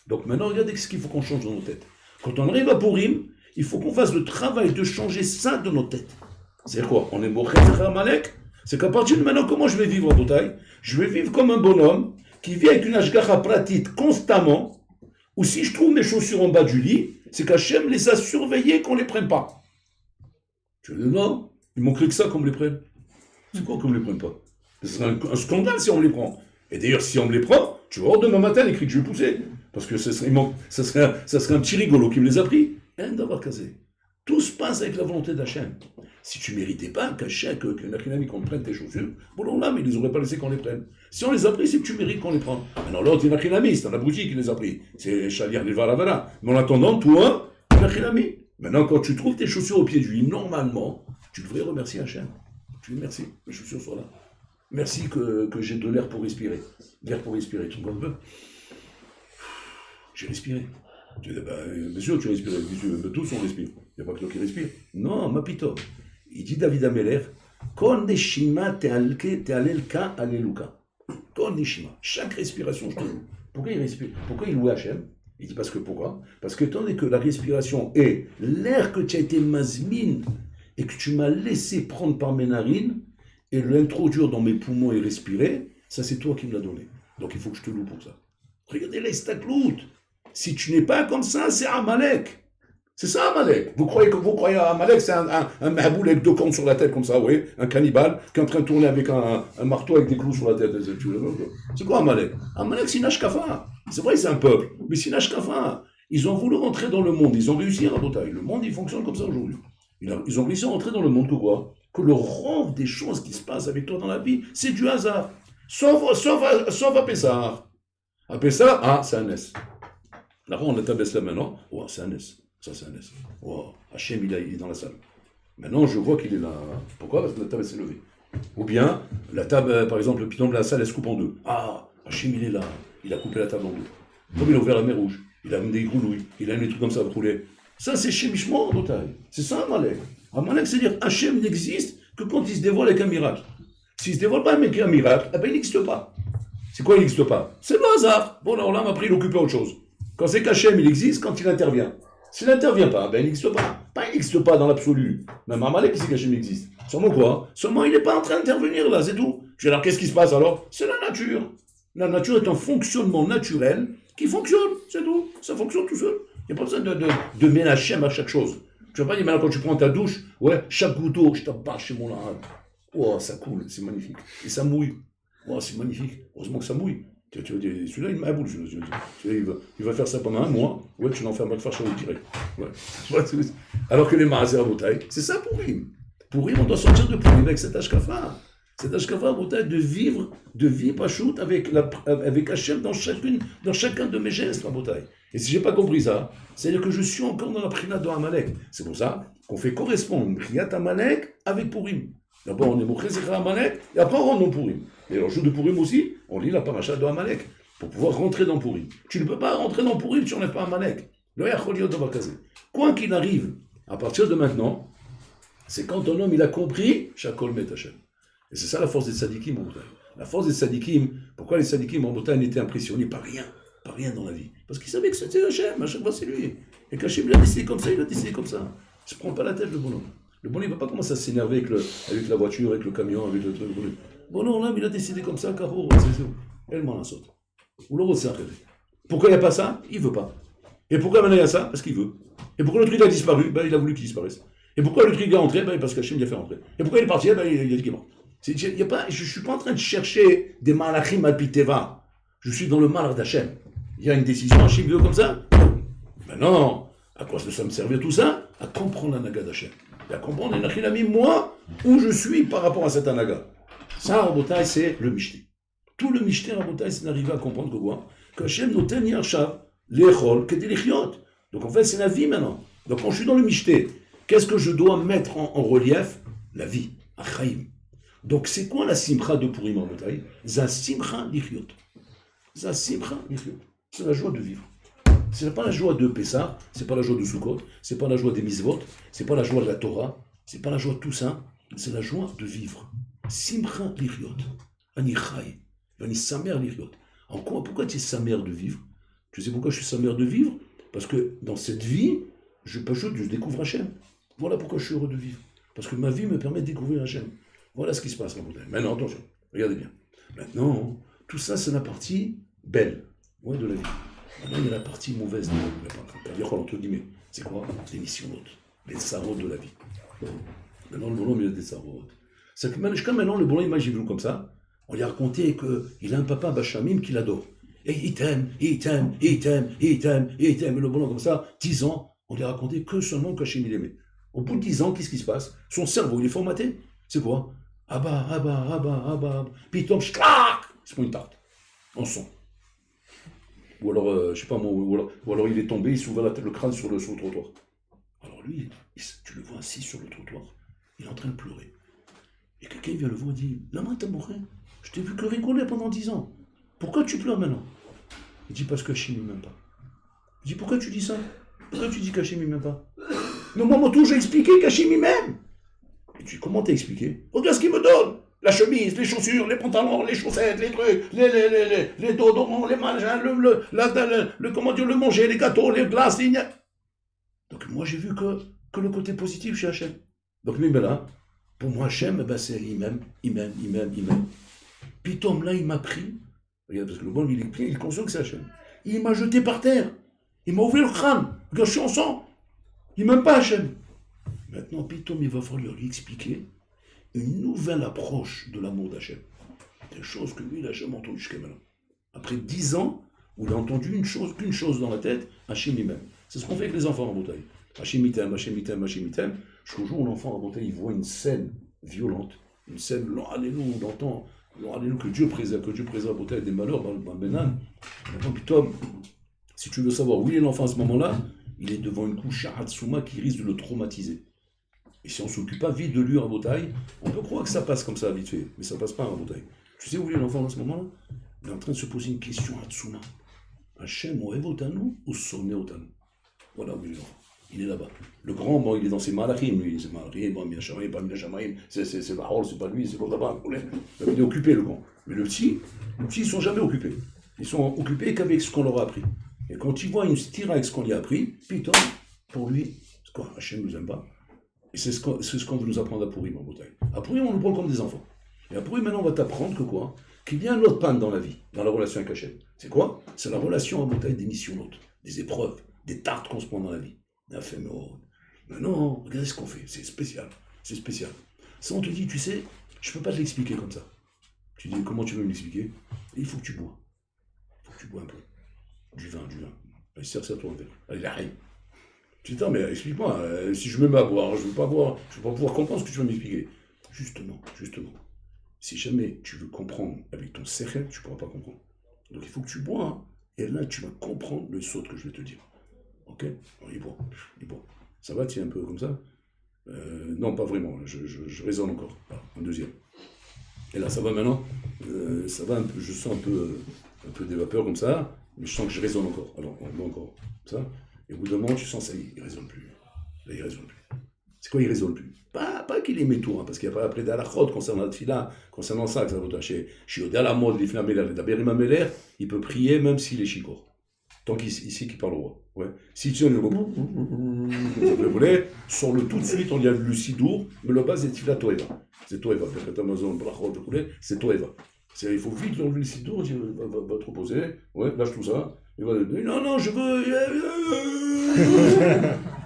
Donc maintenant, regardez ce qu'il faut qu'on change dans nos têtes. Quand on arrive à Purim, il faut qu'on fasse le travail de changer ça de nos têtes. C'est quoi? On est Mocher Amalek. C'est qu'à partir de maintenant, comment je vais vivre en bataille? Je vais vivre comme un bonhomme qui vit avec une ashgacha pratite constamment, ou si je trouve mes chaussures en bas du lit, c'est qu'Hachem les a surveillées qu'on ne les prenne pas. Je dis non, il manquerait que ça qu'on me les prenne. C'est quoi qu'on me les prenne pas? Ce serait un scandale si on me les prend. Et d'ailleurs, si on me les prend, tu vas voir demain matin les cris que je vais pousser. Parce que ça serait un petit rigolo qui me les a pris. Rien d'avoir casé. Tout se passe avec la volonté d'Hachem. Si tu ne méritais pas qu'un Achinami qu'on prenne tes chaussures, bon là, mais ils ne les auraient pas laissé qu'on les prenne. Si on les a pris, c'est que tu mérites qu'on les prenne. Alors l'autre, c'est un Achinami, c'est un abruti qui les a pris. C'est Chalir Nevaravara. Mais en attendant, toi, un Achinami. Maintenant, quand tu trouves tes chaussures au pied du lit, normalement, tu devrais remercier Hachem. Tu dis merci, mes chaussures sont là. Merci que j'ai de l'air pour respirer. L'air pour respirer, tu comprends un peu? J'ai respiré. Tu dis, bien sûr, tu respires. Tous on respire. Il n'y a pas que toi qui respire. Non, ma pito. Il dit David Ameler, Kol neshima te'alelka aleluka. Kol neshima. Chaque respiration, je te loue. Pourquoi il respire? Pourquoi il loue Hachem? Il dit parce que pourquoi? Parce que tant que la respiration est l'air que tu as été mazmine et que tu m'as laissé prendre par mes narines et l'introduire dans mes poumons et respirer, ça c'est toi qui me l'as donné. Donc il faut que je te loue pour ça. Regardez l'estaklout. Si tu n'es pas comme ça, c'est Amalek. C'est ça Amalek. Vous croyez à Amalek, c'est un mahaboul avec deux cornes sur la tête comme ça, oui, un cannibale qui est en train de tourner avec un marteau avec des clous sur la tête. C'est quoi Amalek? Amalek, c'est une ashkafa. C'est vrai, c'est un peuple, mais c'est une ashkafa. Ils ont voulu rentrer dans le monde, ils ont réussi à la bataille. Le monde, il fonctionne comme ça aujourd'hui. Ils ont réussi à rentrer dans le monde que quoi? Que le rang des choses qui se passent avec toi dans la vie, c'est du hasard. Sauf à Pessah. À Pessah, c'est un S. Là, on abaisse la main, non? Oh, c'est un S. Ça, c'est un S. Oh, Hachem, il est dans la salle. Maintenant, je vois qu'il est là. Pourquoi? Parce que la table s'est levée. Ou bien, la table, par exemple, le piton de la salle, elle se coupe en deux. Ah, Hachem, il est là. Il a coupé la table en deux. Comme il a ouvert la mer rouge, il a mis des groulouilles, il a mis des trucs comme ça à rouler. Ça, c'est Shemishmo en bataille. C'est ça, Amalek. Amalek, c'est-à-dire, Hachem n'existe que quand il se dévoile avec un miracle. S'il ne se dévoile pas avec un miracle, eh ben, il n'existe pas. C'est quoi, il n'existe pas? C'est le hasard. Bon, alors là, on m'a pris, il occupé autre chose. Quand c'est qu'Hachem, il existe quand il intervient. S'il n'intervient pas, ben il n'existe pas. Pas il n'existe pas dans l'absolu. Même Amalek, c'est qu'Hachem existe. Seulement quoi? Seulement il n'est pas en train d'intervenir là, c'est tout. Je dis alors qu'est-ce qui se passe alors? C'est la nature. La nature est un fonctionnement naturel qui fonctionne, c'est tout. Ça fonctionne tout seul. Il n'y a pas besoin de mettre Hachem à chaque chose. Tu vas pas dire maintenant quand tu prends ta douche, ouais, chaque goutte d'eau, je t'abat chez mon larade. Oh, ça coule, c'est magnifique. Et ça mouille. Oh, c'est magnifique. Heureusement que ça mouille. Tu vas dire, celui-là, il m'a boule. Il va faire ça pendant un mois. Ouais, tu l'enfermes à te faire chaud direct. Ouais. Alors que les Mahazer à Boutaï, c'est ça pour Purim. Purim, on doit sortir de Purim avec cet ashkafa. Cet ashkafa à Boutaï de vivre Pachout avec Hachem dans chacun de mes gestes à Boutaï. Et si je n'ai pas compris ça, c'est-à-dire que je suis encore dans la prina de Amalek. C'est pour ça qu'on fait correspondre Priat Amalek avec Purim. D'abord, on est Moché Zechra Amalek, et après, on rentre dans Purim. Et alors, le jour de Purim aussi, on lit la paracha de Amalek, pour pouvoir rentrer dans Purim. Tu ne peux pas rentrer dans Purim si on n'est pas Amalek. Quoi qu'il arrive, à partir de maintenant, c'est quand un homme il a compris, Shakol Met Hashem. Et c'est ça la force des tzadikim en Boutaï. La force des tzadikim, pourquoi les tzadikim en Boutaï n'étaient impressionnés par rien dans la vie? Parce qu'ils savaient que c'était Hashem, à chaque fois c'est lui. Et qu'Hachem l'a décidé comme ça, il l'a décidé comme ça. Il ne se prend pas la tête le bonhomme. Le bonhomme, il ne va pas commencer à s'énerver avec la voiture, avec le camion, avec le truc. Bon, non, là, il a décidé comme ça, Caro, c'est tout. Elle m'en a sauté. Ou l'autre, c'est un rêve. Pourquoi il n'y a pas ça? Il ne veut pas. Et pourquoi maintenant il y a ça? Parce qu'il veut. Et pourquoi le truc a disparu? Il a voulu qu'il disparaisse. Et pourquoi le truc est entré? Parce qu'Hachem l'a fait rentrer. Et pourquoi il est parti? Il a dit qu'il est mort. Je ne suis pas en train de chercher des malachim al piteva. Je suis dans le malach d'Hachem. Il y a une décision, Hachem veut comme ça? Maintenant, à quoi ça me servait tout ça? À comprendre la naga d'Hachem. Et à comprendre, moi, où je suis par rapport à cette anaga. Ça, Rabotai, c'est le Mishté. Tout le Mishté, Rabotai, c'est d'arriver à comprendre que quoi? Que Hachem nous tient Yarshav, l'Echol, que l'Echiot. Donc en fait, c'est la vie maintenant. Donc quand je suis dans le Mishté, qu'est-ce que je dois mettre en relief? La vie, Achaïm. Donc c'est quoi la simcha de Purim en bataille? Za simcha lichiot. Za simcha lichiot. C'est la joie de vivre. C'est pas la joie de Pessah, c'est pas la joie de Sukkot, c'est pas la joie des Mitzvot, c'est pas la joie de la Torah, c'est pas la joie de tout ça, c'est la joie de vivre. Simcha lichiot. Ani chai. Ani samer lichiot. En quoi, pourquoi tu es samer de vivre? Tu sais pourquoi je suis samer de vivre? Parce que dans cette vie, je découvre Hachem. Voilà pourquoi je suis heureux de vivre. Parce que ma vie me permet de découvrir Hachem. Voilà ce qui se passe, maintenant, attention, regardez bien. Maintenant, tout ça, c'est la partie belle, ouais, de la vie. Maintenant, il y a la partie mauvaise de la vie, entre guillemets. C'est quoi? Les missions d'autres, les sarrots de la vie. Maintenant, le bonhomme, il a des sarrots. C'est que jusqu'à maintenant, le bonhomme, imaginez-vous comme ça, on lui a raconté qu'il a un papa, Bachamim, qui l'adore. Et il t'aime, et il t'aime, et il t'aime, et il t'aime, et il t'aime. Et le bonhomme, comme ça, 10 ans, on lui a raconté que seulement qu'Hachem il aimait. Au bout de 10 ans, qu'est-ce qui se passe? Son cerveau, il est formaté. C'est quoi? Abba, abba, abba, abba. Puis il tombe, clac, il se prend une tarte. En son. Ou alors, je sais pas moi, ou alors il est tombé, il s'ouvre le crâne sur le trottoir. Alors lui, tu le vois assis sur le trottoir, il est en train de pleurer. Et quelqu'un vient le voir et dit, Lama Tabouré, je t'ai vu que rigoler pendant 10 ans. Pourquoi tu pleures maintenant? Il dit, parce qu'Hachem ne m'aime pas. Il dit, pourquoi tu dis ça? Pourquoi tu dis qu'Hachem ne m'aime pas? Mais moi, mon tour, j'ai expliqué qu'Hachem m'aime. Et tu dis, comment t'as expliqué? Regarde ce qu'il me donne. La chemise, les chaussures, les pantalons, les chaussettes, les trucs, les dodorants, les machins, comment dire, le manger, les gâteaux, les glaces, les... Donc moi, j'ai vu que le côté positif chez Hachem. Donc lui, ben là, pour moi, Hachem, ben, c'est il m'aime. Puis Tom, là, il m'a pris. Regarde, parce que le bon, il est conscient que c'est Hachem. Il m'a jeté par terre. Il m'a ouvert le crâne. Regarde, je suis en sang. Il m'aime pas, Hachem. Maintenant, Pitom, il va falloir lui expliquer une nouvelle approche de l'amour d'Hachem. Des choses que lui, il n'a jamais entendues jusqu'à maintenant. Après 10 ans, où il a entendu qu'une chose dans la tête, Hachem il m'aime. C'est ce qu'on fait avec les enfants en bouteille. Hachem il t'aime, Hachem il t'aime, Hachem il t'aime. Jusqu'au jour où l'enfant en bouteille, il voit une scène violente, une scène, alléluia, on entend, alléluia, que Dieu préserve la bouteille des malheurs, Benan. Maintenant, Pitom, si tu veux savoir où il est l'enfant à ce moment-là, il est devant une couche Hatsuma qui risque de le traumatiser. Et si on ne s'occupe pas vite de lui en bouteille, on peut croire que ça passe comme ça vite fait, mais ça ne passe pas en bouteille. Tu sais où est l'enfant à ce moment-là? Il est en train de se poser une question à Hatsuma. Hachem oev otanu ou sonne otanu? Voilà où il est l'enfant. Il est là-bas. Le grand, bon, il est dans ses malachim, lui. C'est malachim, bon, Miachamaim, pas Miachamaim, c'est Bahol, c'est pas lui, c'est l'autre là-bas. Il est occupé, le grand. Mais le petit, ils ne sont jamais occupés. Ils sont occupés qu'avec ce qu'on leur a appris. Et quand ils voient une stira avec ce qu'on lui a appris, putain, pour lui, c'est quoi? Hachem ne nous aime pas. Et c'est ce qu'on veut nous apprendre à Purim en bouteille. À Purim, on nous prend comme des enfants. Et à Purim, maintenant, on va t'apprendre que quoi? Qu'il y a un autre panne dans la vie, dans la relation avec Hachem. C'est quoi? C'est la relation en bouteille des missions d'autres, des épreuves, des tartes qu'on se prend dans la vie. Mais non, regardez ce qu'on fait, c'est spécial. Ça, on te dit, tu sais, je ne peux pas te l'expliquer comme ça. Tu dis, comment tu veux me l'expliquer? Il faut que tu bois. Il faut que tu bois un peu. Du vin. Allez, serre-toi un verre. Allez, la haine. Tu dis, mais explique-moi, si je me mets à boire, je ne vais pas pouvoir comprendre ce que tu vas m'expliquer. Justement. Si jamais tu veux comprendre avec ton sechel, tu ne pourras pas comprendre. Donc il faut que tu bois, hein, et là tu vas comprendre le saut que je vais te dire. Ok? Alors, il boit. Ça va, tiens, un peu comme ça? Non, pas vraiment, je raisonne encore. Voilà, un deuxième. Et là, ça va maintenant? Ça va un peu, je sens un peu des vapeurs comme ça, mais je sens que je raisonne encore. Alors, on boit encore, comme ça. Et au bout d'un moment, tu sens ça y est, il ne raisonne plus. Là, il ne raisonne plus. C'est quoi, il ne raisonne plus? Pas qu'il aimait tout, hein, parce qu'il n'y a pas après d'Alachot concernant la Tfila, concernant ça, que ça va chez Yodé à la mode, l'Ifna Meler, l'Aberim Ameler, il peut prier même s'il est chicor. Tant qu'ici, qu'il parle au roi. Ouais. Si tu le voulez, sors-le tout de suite, on y a le Sidour, mais le bas, c'est Tfila Toeva. C'est Toeva. Amazon, Brachot, c'est Toeva. Il faut vite enlever le Sidour, il va te reposer, ouais, lâche tout ça. Il va dire, non, je veux.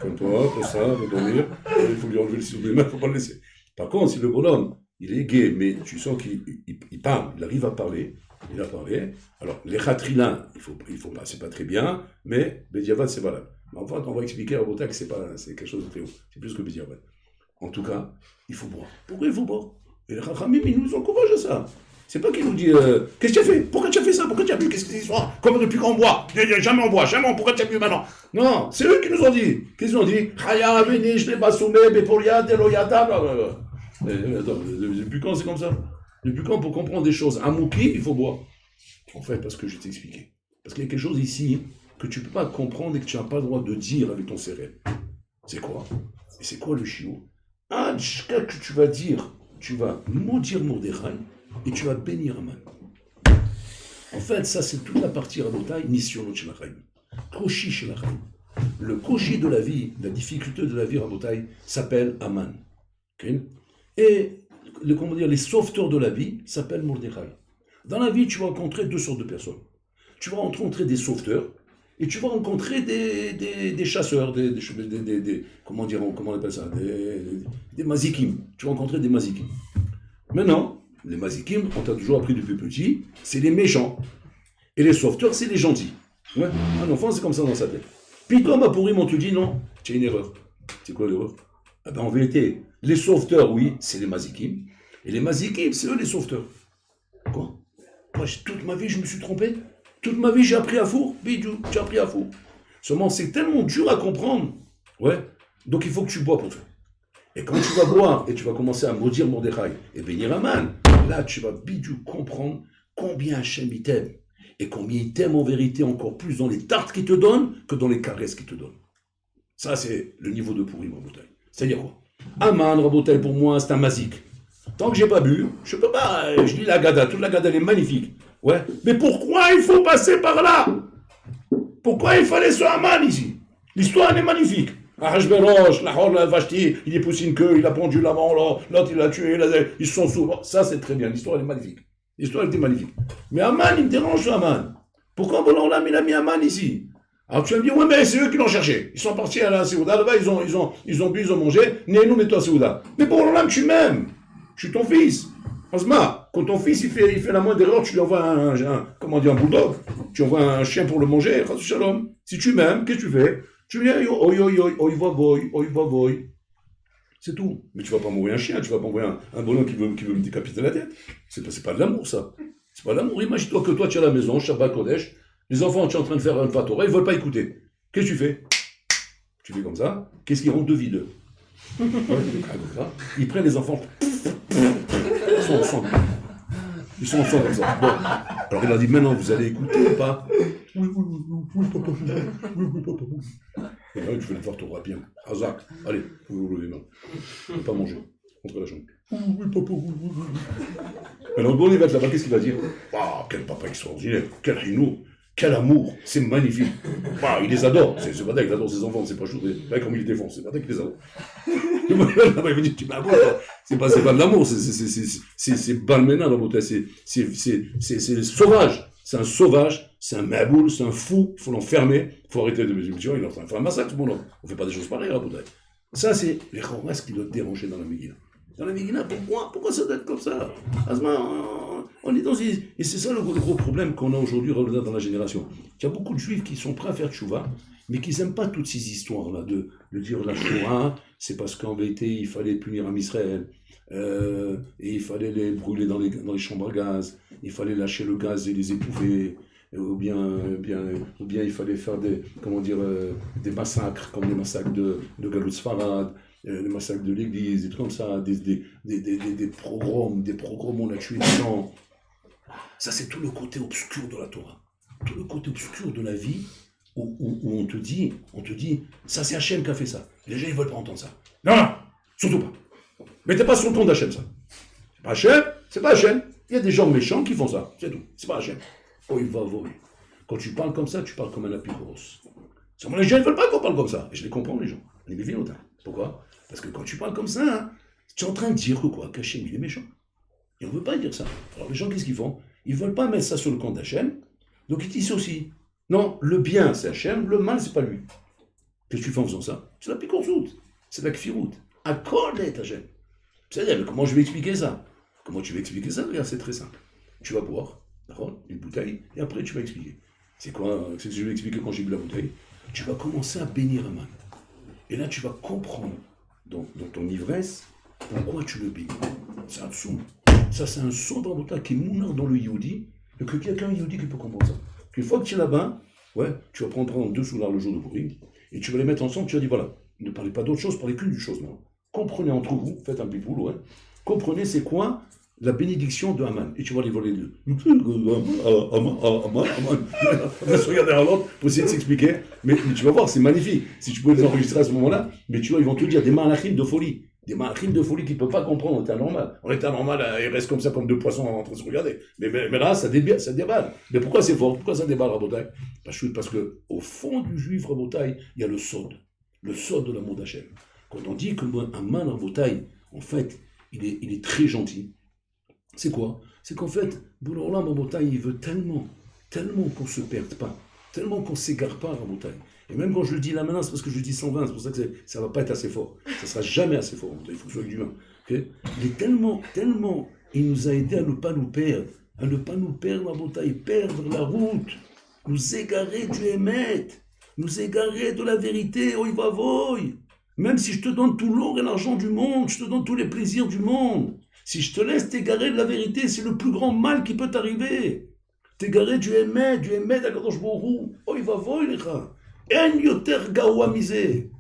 Comme toi, comme ça, va dormir. Il faut lui enlever le ciseau des mains, il ne faut pas le laisser. Par contre, si le bonhomme, il est gai, mais tu sens qu'il parle, il arrive à parler, il a parlé. Alors, les khatrilins, il faut pas, c'est pas très bien, mais Bediavad, c'est valable. Mais en fait, on va expliquer à Botak que c'est quelque chose de très haut. C'est plus que Bediavad. En tout cas, il faut boire. Pourquoi il faut boire? Et les Chachamim, ils nous encouragent à ça. C'est pas qu'il nous dit qu'est-ce que tu as fait? Pourquoi tu as fait ça? Pourquoi tu as bu? Qu'est-ce que c'est l'histoire? Comme depuis qu'on boit? Jamais on boit, pourquoi tu as bu maintenant? Non, c'est eux qui nous ont dit. Qu'est-ce qu'ils ont dit? Chaya, veni, je l'ai bassoumé, beporia, deloyada, blablabla. Attends, depuis quand c'est comme ça? Depuis quand pour comprendre des choses à Mouki, il faut boire? En fait, parce que je t'ai expliqué. Parce qu'il y a quelque chose ici que tu ne peux pas comprendre et que tu n'as pas le droit de dire avec ton cérebro. C'est quoi? Et c'est quoi le chiot? Ah, jusqu'à que tu vas dire, tu vas maudire Mordechai et tu vas bénir Aman. En fait, ça c'est toute la partie rabotai, Nissionot Shelachim. Koshi Shelachim. Le koshi de la vie, la difficulté de la vie rabotai, s'appelle Aman. Okay? Et comment dire, les sauveteurs de la vie s'appellent Mordechai. Dans la vie, tu vas rencontrer deux sortes de personnes. Tu vas rencontrer des sauveteurs et tu vas rencontrer des chasseurs, comment on appelle ça, des mazikim. Tu vas rencontrer des mazikim. Maintenant, les mazikim, on t'a toujours appris depuis petit, c'est les méchants. Et les sauveteurs, c'est les gentils. Ouais, un enfant, c'est comme ça dans sa tête. Puis toi, ma pourri, on te dit non, tu as une erreur. C'est quoi l'erreur? Ah ben, en vérité, les sauveteurs, oui, c'est les mazikim. Et les mazikim, c'est eux les sauveteurs. Quoi? Moi, toute ma vie, je me suis trompé. Toute ma vie, j'ai appris à four. Bidou, j'ai appris à four. Seulement, c'est tellement dur à comprendre. Ouais. Donc, il faut que tu bois pour ça. Et quand tu vas boire et tu vas commencer à maudire Mordechai et bénir Aman, là, tu vas bidou comprendre combien Hachem il t'aime. Et combien il t'aime en vérité encore plus dans les tartes qu'il te donne que dans les caresses qu'il te donne. Ça, c'est le niveau de pourri, Rabotai. C'est-à-dire quoi? Aman, Rabotai, pour moi, c'est un mazik. Tant que j'ai pas bu, je peux pas. Je lis la Gada, toute la Gada, elle est magnifique. Ouais. Mais pourquoi il faut passer par là? Pourquoi il fallait ce Haman ici? L'histoire, elle est magnifique. Ahashverosh, la Vashti, il est poussé une queue, il a pendu l'avant, l'autre il l'a tué, ils se sont sous. Ça, c'est très bien, l'histoire, elle est magnifique. L'histoire, elle était magnifique. Mais Haman, il me dérange, ce Haman. Pourquoi il a mis Haman ici? Alors tu vas me dire, ouais, mais c'est eux qui l'ont cherché. Ils sont partis à la Séouda, là-bas, ils ont bu, ils ont mangé, nous, mets-toi Séouda. Mais pour l'Olam, tu m'aimes. Je suis ton fils. Asma, quand ton fils il fait la moindre erreur, tu lui envoies un bulldog. Tu envoies un chien pour le manger. Shalom. Si tu m'aimes, qu'est-ce que tu fais? Tu lui dis, oi va boy. C'est tout. Mais tu vas pas m'envoyer un chien, tu vas pas envoyer un bonhomme qui veut me décapiter la tête. C'est pas de l'amour, ça. C'est pas de l'amour. Imagine-toi que toi, tu es à la maison, Shabbat Kodesh, les enfants, tu es en train de faire un Fatora, ils veulent pas écouter. Qu'est-ce que tu fais? Tu fais comme ça. Qu'est-ce qu'ils rentrent de vide? Ils prennent les enfants. Ils sont ensemble. Ils sont ensemble comme ça. Bon. Alors il a dit, maintenant vous allez écouter ou pas? Oui, papa. Oui, papa. Et là, tu fais le fort au bien. Hazak, allez, vous levez les mains. Je ne peux pas manger. Entre la chambre. Oui, papa, oui. Alors bon, il va être là-bas, qu'est-ce qu'il va dire? Ah, quel papa extraordinaire, quel rinou, quel amour, c'est magnifique. Ah, il les adore. C'est pas dingue, il adore ses enfants, c'est pas chaud. Regarde comme il les défend, c'est pas dingue qu'il les adore. Il me dit, c'est pas de l'amour, c'est balmena la beauté, c'est sauvage, c'est un sauvage, c'est un maboul, c'est un fou, il faut l'enfermer, il faut arrêter de me dire, il est en train de faire un massacre, bon, non, on fait pas des choses pareilles, la beauté. Ça, c'est les choras qui doivent déranger dans la Megillah. Dans la Megillah, pourquoi ça doit être comme ça? Asma, on est dans et c'est ça le gros problème qu'on a aujourd'hui dans la génération. Il y a beaucoup de juifs qui sont prêts à faire tchouva, mais qui n'aiment pas toutes ces histoires-là de dire la Shoah, c'est parce qu'en vérité, il fallait punir un Israël, et il fallait les brûler dans les chambres à gaz, il fallait lâcher le gaz et les étouffer, ou bien il fallait faire des massacres, comme les massacres de Galout Sfarad, les massacres de l'église, des trucs comme ça, des pogroms, on a tué des gens. Ça, c'est tout le côté obscur de la Torah, tout le côté obscur de la vie, où on te dit, ça c'est Hachem qui a fait ça. Les gens, ils veulent pas entendre ça. Non, surtout pas. Mettez pas sur le compte d'Hachem, ça. C'est pas Hachem. Il y a des gens méchants qui font ça, c'est tout. C'est pas Hachem. Oh, il va voler. Quand tu parles comme ça, tu parles comme un apicros. Les gens, ils veulent pas qu'on parle comme ça. Et je les comprends, les gens. Les mévinotes. Pourquoi? Parce que quand tu parles comme ça, tu es en train de dire qu'Hachem, il est méchant. Et on veut pas dire ça. Alors les gens, qu'est-ce qu'ils font? Ils veulent pas mettre ça sur le compte d'Hachem, donc ils disent aussi. Non, le bien, c'est Hachem, le mal, c'est pas lui. Qu'est-ce que tu fais en faisant ça? C'est la picorzoute, c'est la kfiroute. Accorde Hachem. C'est-à-dire, mais comment je vais expliquer ça? Comment tu vas expliquer ça? Regarde, c'est très simple. Tu vas boire, d'accord, une bouteille, et après tu vas expliquer. C'est quoi? C'est ce que je vais expliquer quand j'ai bu la bouteille. Tu vas commencer à bénir un man. Et là, tu vas comprendre, dans ton ivresse, pourquoi tu le bénis. C'est un son. Ça, c'est un son dans le qui est mounard dans le Yehudi, et qu'il y a qu'un Yehudi qui peut comprendre ça. Une fois que tu es là-bas, ouais, tu vas prendre en deux soulards le jour de Purim, et tu vas les mettre ensemble, tu vas dire, voilà, ne parlez pas d'autre chose, parlez qu'une chose maintenant. Comprenez entre vous, faites un pipoul, ouais, comprenez c'est quoi la bénédiction de Haman. Et tu vas les voler deux. Haman. On va se regarder à l'autre pour essayer de s'expliquer. Mais tu vas voir, c'est magnifique. Si tu pouvais les enregistrer à ce moment-là, mais tu vois, ils vont te dire des malachim de folie. Des malachim de folie qu'ils ne peuvent pas comprendre en état normal. En état normal, ils restent comme ça, comme deux poissons en train de se regarder. Mais là, ça déballe. Mais pourquoi c'est fort? Pourquoi ça déballe, Rabotai? Parce que au fond du juif, Rabotai, il y a le sod. Le sod de l'amour d'Hachem. Quand on dit qu'un man, Rabotai, en fait, il est très gentil. C'est quoi? C'est qu'en fait, Boulorlam, Rabotai, il veut tellement qu'on ne se perde pas, tellement qu'on ne s'égare pas, Rabotai. Et même quand je le dis là maintenant, c'est parce que je dis 120, c'est pour ça que ça ne va pas être assez fort. Ça ne sera jamais assez fort, Rabotai, il faut que ce soit d'humain. Okay? Il est tellement, il nous a aidé à ne pas nous perdre, Rabotai, perdre la route, nous égarer du Hémet, nous égarer de la vérité, oi va voy. Même si je te donne tout l'or et l'argent du monde, je te donne tous les plaisirs du monde. Si je te laisse t'égarer de la vérité, c'est le plus grand mal qui peut t'arriver. T'égarer du Hémet à Kadosh Borou. Oh, il va voir, les gars. En yoter gawa misé.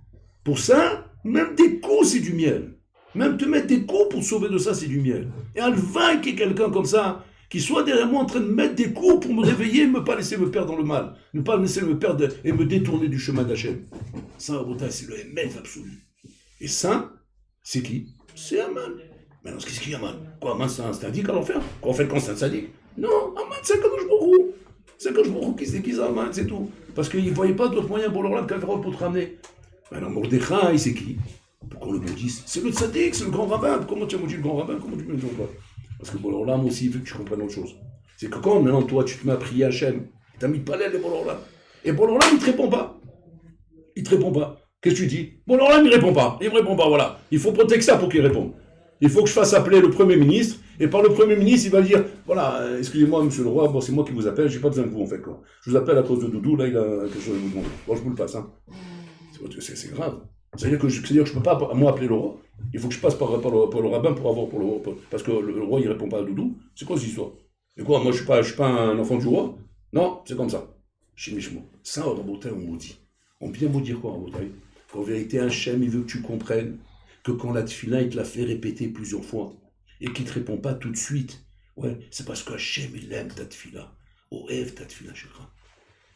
Pour ça, même des coups, c'est du miel. Même te mettre des coups pour sauver de ça, c'est du miel. Et un vaincre quelqu'un comme ça, qui soit derrière moi en train de mettre des coups pour me réveiller et ne pas laisser me perdre dans le mal. Ne pas laisser me perdre et me détourner du chemin d'Hachem. Ça, c'est le Hémet absolu. Et ça, c'est qui? C'est Haman. Mais alors, qu'est-ce qu'il y a, Haman? Quoi, Haman, c'est un sadique à l'enfer? Quoi, on fait le constat de sadique? Non, Haman, c'est un Kadosh Borou. C'est un Kadosh Borou qui se déguise à Haman, c'est tout. Parce qu'il ne voyait pas d'autre moyen pour l'Orlam qu'un pour te ramener. Alors, Mordechai, c'est qui? Pourquoi le maudisse? C'est le sadique, c'est le grand rabbin. Comment tu as maudit le grand rabbin? Comment tu me le dis pas? Parce que l'Orlam aussi, il veut que tu comprennes autre chose. C'est que quand maintenant, toi, tu te mets à prier Hachem, tu as mis pas l'aile et l'Orlam. Et l'Orlam, il ne te répond pas. Il ne te répond pas. Qu'est-ce que tu dis? L'Orlam, il ne répond pas. Il ne me répond pas, voilà. Il faut protéger ça pour qu'il réponde. Il faut que je fasse appeler le Premier ministre, et par le Premier ministre, il va dire, voilà, excusez-moi, monsieur le roi, bon, c'est moi qui vous appelle, j'ai pas besoin de vous, en fait, quoi. Je vous appelle à cause de Doudou, là, il a quelque chose à vous demander. Bon, je vous le passe, hein. C'est grave. C'est-à-dire que je ne peux pas, moi, appeler le roi. Il faut que je passe par le rabbin pour avoir, parce que le roi, il répond pas à Doudou. C'est quoi cette histoire? Et quoi, moi, je suis pas un enfant du roi? Non, c'est comme ça. Chez Mishmo. Ça, en Rabotai, on maudit. On vient vous dire quoi, en Rabotai? Qu'en vérité, Hachem, il veut que tu comprennes que quand la tefila, il te l'a fait répéter plusieurs fois, et qu'il ne te répond pas tout de suite, ouais, c'est parce que Hachem, il aime ta tefila. Oev ta tefila, Shekha.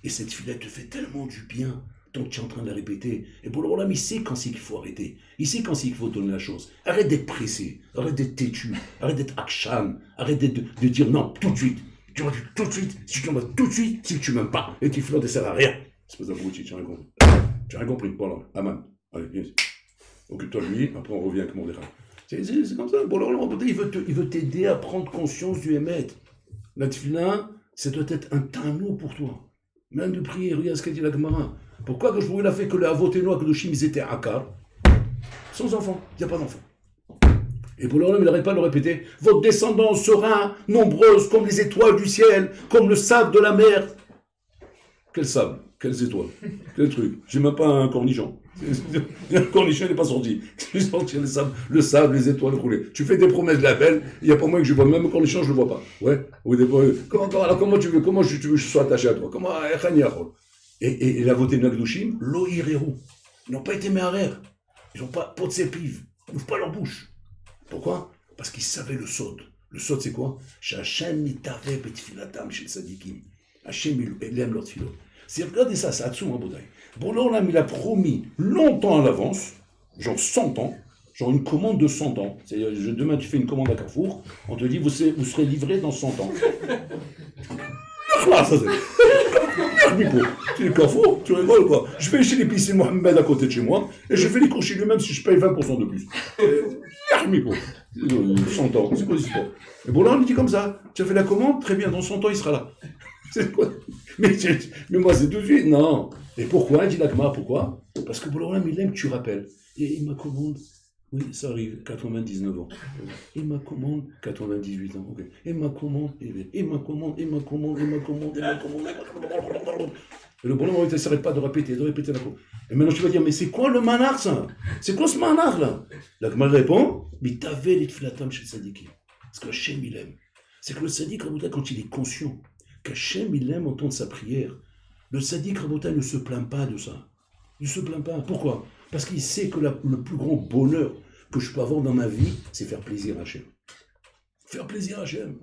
Et cette tefila te fait tellement du bien, tant que tu es en train de la répéter. Et pour l'Olam, il sait quand c'est qu'il faut arrêter. Il sait quand c'est qu'il faut donner la chose. Arrête d'être pressé, arrête d'être têtu, arrête d'être akshan, arrête de dire non, tout de suite. Tu vas dire tout de suite, si tu m'aimes tout de suite, c'est que tu m'aimes pas. Et tefila ne sert à rien. C'est pas ça pour tu as rien compris. Tu as rien compris. Voilà, Aman. Allez, viens ici. Occupe-toi de lui, après on revient avec mon dérat. C'est comme ça. Bon, alors, il veut t'aider à prendre conscience du Hémet. La tefila, ça doit être un tableau pour toi. Même de prier, regarde ce qu'a dit la Gemara. Pourquoi que je vous l'ai fait que le Avoteno, que le Shim, ils étaient Akar? Sans enfants, il n'y a pas d'enfants. Et pour l'homme, il n'arrête pas de le répéter. Votre descendance sera nombreuse comme les étoiles du ciel, comme le sable de la mer. Quel sable? Quelles étoiles? Quel truc? J'ai même pas un cornichon. Le cornichon n'est pas sorti. J'ai sorti le sable, les étoiles roulées. Tu fais des promesses de la belle, il n'y a pas moyen que je vois. Même le cornichon, je ne le vois pas. Ouais. Comment tu veux que je sois attaché à toi? Comment? Et la votée de Nagdushim, lo ireru. Ils n'ont pas été méharer. Ils n'ont pas pot de ses pives. Ils n'ouvrent pas leur bouche. Pourquoi? Parce qu'ils savaient le sod. Le sod, c'est quoi? Hachem mitare betfilatam chez Sadikim. Hachem, il aime leur tfilot. C'est, regardez ça, c'est Hatsum Rabotai. Boulorlam, il a promis longtemps à l'avance, genre 100 ans, genre une commande de 100 ans. C'est-à-dire, demain, tu fais une commande à Carrefour, on te dit, vous serez livré dans 100 ans. Là, ça c'est. C'est le Carrefour, tu rigoles quoi? Je vais chez l'épicier Mohamed à côté de chez moi, et je fais les courses chez lui même si je paye 20% de plus. 100 ans, c'est quoi cette histoire? Et bon, là, on lui dit comme ça, tu as fait la commande, très bien, dans 100 ans, il sera là. C'est quoi? Mais moi, c'est tout de suite, non. Et pourquoi? Dit l'Akma, pourquoi? Parce que Boulorlam, il aime que tu rappelles. Et il m'a commande, oui, ça arrive, 99 ans. Il m'a commande, 98 ans, ok. Il m'a commande, il m'a commande. Et le Boulorlam, il ne s'arrête pas de répéter la commande. Et maintenant, tu vas dire, mais c'est quoi le manar, ça? C'est quoi ce manar, là? L'Akma répond, mais t'avais les tfilatam chez le Sadikim. Parce que Hachem, il aime. C'est que le Sadik, quand il est conscient, qu'Hachem, il aime entendre sa prière. Le sadique Rabotai ne se plaint pas de ça. Il ne se plaint pas. Pourquoi? Parce qu'il sait que le plus grand bonheur que je peux avoir dans ma vie, c'est faire plaisir à Hachem. Faire plaisir à Hachem.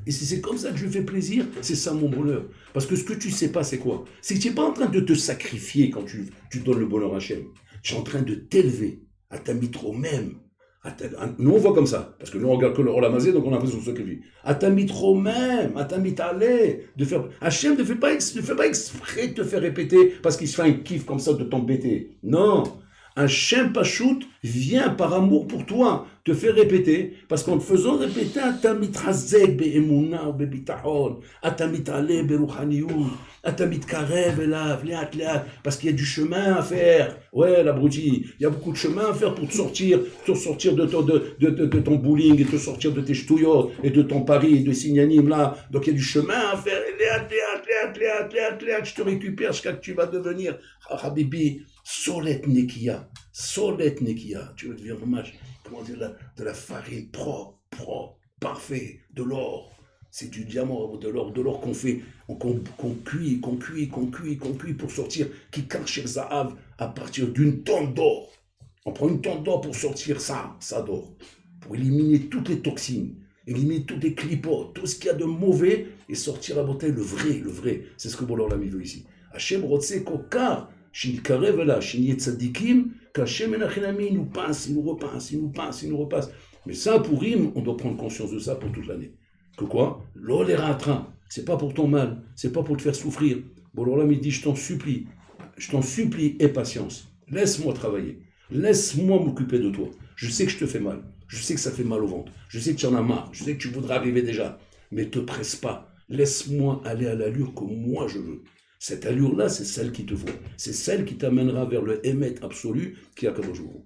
Et si c'est comme ça que je fais plaisir, c'est ça mon bonheur. Parce que ce que tu sais pas, c'est quoi? C'est que tu n'es pas en train de te sacrifier quand tu donnes le bonheur à Hachem. Tu es en train de t'élever à ta mitre même. Nous on voit comme ça, parce que nous on regarde que le Olamazé, donc on a l'impression de se sacrifier. À ta mitre même, à ta mitre allée, de faire. Hachem ne fait pas exprès de te faire répéter parce qu'il se fait un kiff comme ça de t'embêter. Non. Hachem Pachout vient par amour pour toi te faire répéter, parce qu'en te faisant répéter, Atamit Hazek be'emuna ou be'bitahon, Atamit Ale be'ruchaniyut, Atamit Karev elav, leat, parce qu'il y a du chemin à faire. Ouais, l'abruti, il y a beaucoup de chemin à faire pour te sortir de ton bowling, et te sortir de tes ch'touillots, et de ton pari, de Signanim là. Donc il y a du chemin à faire. Leat, je te récupère jusqu'à que tu vas devenir, Habibi. Solet Nekia, tu veux devenir comment dire, de la farine propre, parfait, de l'or. C'est du diamant, de l'or qu'on fait, qu'on cuit pour sortir, qui cache Zahav à partir d'une tonne d'or. On prend une tonne d'or pour sortir ça d'or, pour éliminer toutes les toxines, éliminer toutes les clipotes, tout ce qu'il y a de mauvais, et sortir à la bouteille le vrai. C'est ce que Bolor Lami veut ici. Hachem Rotse Kokar, Shinkarev là, Shinye Tzadikim, qu'Hachem Menachinami nous passe, il nous repasse. Mais ça, pour Rim, on doit prendre conscience de ça pour toute l'année. Que quoi? L'olératra, c'est pas pour ton mal, c'est pas pour te faire souffrir. Bon, alors là, il dit, je t'en supplie, aie patience. Laisse-moi travailler. Laisse-moi m'occuper de toi. Je sais que je te fais mal. Je sais que ça fait mal au ventre. Je sais que tu en as marre. Je sais que tu voudrais arriver déjà. Mais te presse pas. Laisse-moi aller à l'allure que moi je veux. Cette allure-là, c'est celle qui te vaut. C'est celle qui t'amènera vers le émet absolu qui a comme jour.